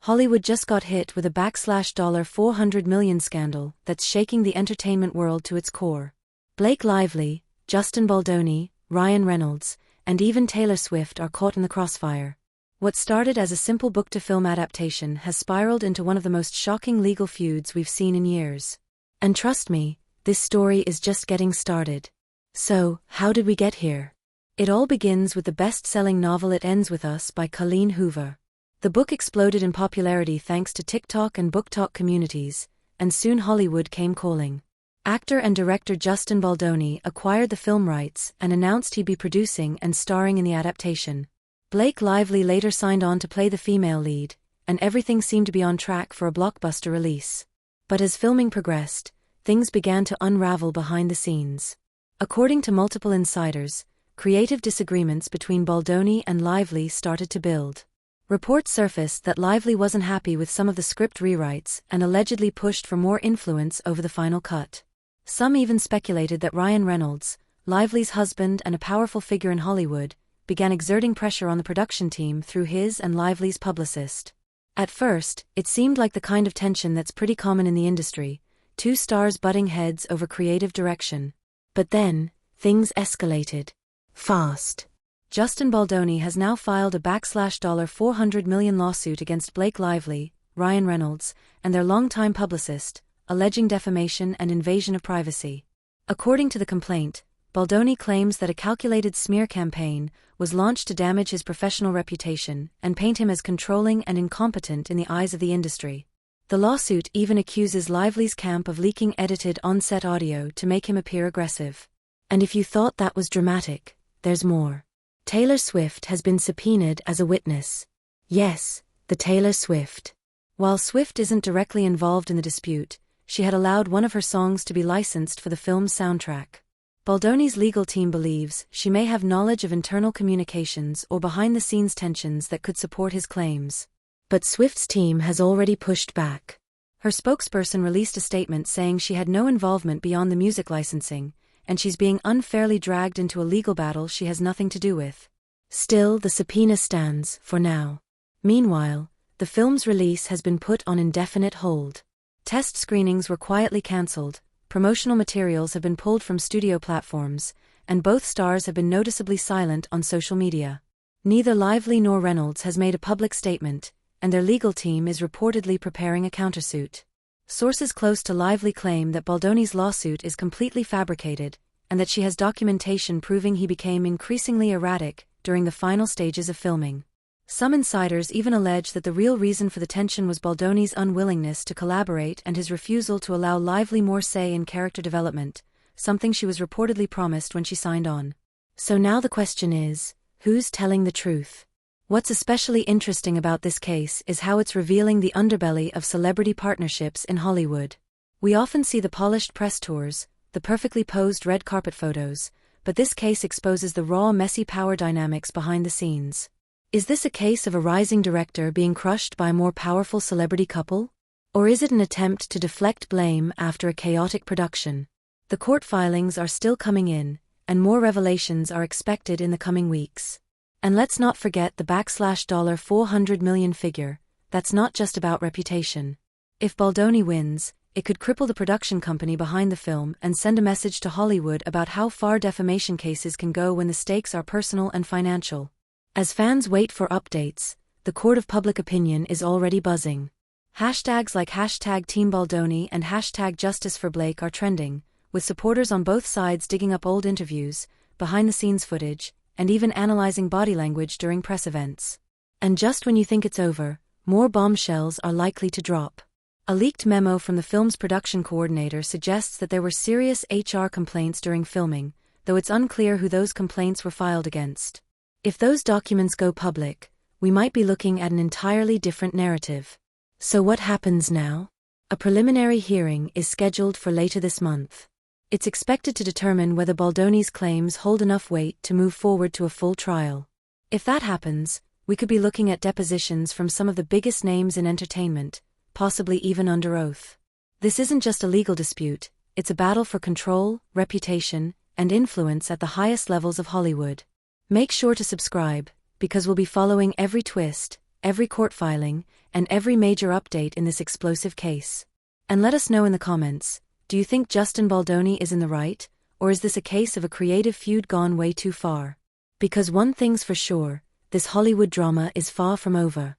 Hollywood just got hit with a $400 million scandal that's shaking the entertainment world to its core. Blake Lively, Justin Baldoni, Ryan Reynolds, and even Taylor Swift are caught in the crossfire. What started as a simple book-to-film adaptation has spiraled into one of the most shocking legal feuds we've seen in years. And trust me, this story is just getting started. So, how did we get here? It all begins with the best-selling novel It Ends With Us by Colleen Hoover. The book exploded in popularity thanks to TikTok and BookTok communities, and soon Hollywood came calling. Actor and director Justin Baldoni acquired the film rights and announced he'd be producing and starring in the adaptation. Blake Lively later signed on to play the female lead, and everything seemed to be on track for a blockbuster release. But as filming progressed, things began to unravel behind the scenes. According to multiple insiders, creative disagreements between Baldoni and Lively started to build. Reports surfaced that Lively wasn't happy with some of the script rewrites and allegedly pushed for more influence over the final cut. Some even speculated that Ryan Reynolds, Lively's husband and a powerful figure in Hollywood, began exerting pressure on the production team through his and Lively's publicist. At first, it seemed like the kind of tension that's pretty common in the industry, two stars butting heads over creative direction. But then, things escalated. Fast. Justin Baldoni has now filed a $400 million lawsuit against Blake Lively, Ryan Reynolds, and their longtime publicist, alleging defamation and invasion of privacy. According to the complaint, Baldoni claims that a calculated smear campaign was launched to damage his professional reputation and paint him as controlling and incompetent in the eyes of the industry. The lawsuit even accuses Lively's camp of leaking edited on-set audio to make him appear aggressive. And if you thought that was dramatic, there's more. Taylor Swift has been subpoenaed as a witness. Yes, the Taylor Swift. While Swift isn't directly involved in the dispute, she had allowed one of her songs to be licensed for the film's soundtrack. Baldoni's legal team believes she may have knowledge of internal communications or behind-the-scenes tensions that could support his claims. But Swift's team has already pushed back. Her spokesperson released a statement saying she had no involvement beyond the music licensing, and she's being unfairly dragged into a legal battle she has nothing to do with. Still, the subpoena stands, for now. Meanwhile, the film's release has been put on indefinite hold. Test screenings were quietly cancelled, promotional materials have been pulled from studio platforms, and both stars have been noticeably silent on social media. Neither Lively nor Reynolds has made a public statement, and their legal team is reportedly preparing a countersuit. Sources close to Lively claim that Baldoni's lawsuit is completely fabricated, and that she has documentation proving he became increasingly erratic during the final stages of filming. Some insiders even allege that the real reason for the tension was Baldoni's unwillingness to collaborate and his refusal to allow Lively more say in character development, something she was reportedly promised when she signed on. So now the question is, who's telling the truth? What's especially interesting about this case is how it's revealing the underbelly of celebrity partnerships in Hollywood. We often see the polished press tours, the perfectly posed red carpet photos, but this case exposes the raw, messy power dynamics behind the scenes. Is this a case of a rising director being crushed by a more powerful celebrity couple? Or is it an attempt to deflect blame after a chaotic production? The court filings are still coming in, and more revelations are expected in the coming weeks. And let's not forget the $400 million figure. That's not just about reputation. If Baldoni wins, it could cripple the production company behind the film and send a message to Hollywood about how far defamation cases can go when the stakes are personal and financial. As fans wait for updates, the court of public opinion is already buzzing. Hashtags like #TeamBaldoni and #JusticeForBlake are trending, with supporters on both sides digging up old interviews, behind-the-scenes footage, and even analyzing body language during press events. And just when you think it's over, more bombshells are likely to drop. A leaked memo from the film's production coordinator suggests that there were serious HR complaints during filming, though it's unclear who those complaints were filed against. If those documents go public, we might be looking at an entirely different narrative. So what happens now? A preliminary hearing is scheduled for later this month. It's expected to determine whether Baldoni's claims hold enough weight to move forward to a full trial. If that happens, we could be looking at depositions from some of the biggest names in entertainment, possibly even under oath. This isn't just a legal dispute, it's a battle for control, reputation, and influence at the highest levels of Hollywood. Make sure to subscribe, because we'll be following every twist, every court filing, and every major update in this explosive case. And let us know in the comments, do you think Justin Baldoni is in the right, or is this a case of a creative feud gone way too far? Because one thing's for sure, this Hollywood drama is far from over.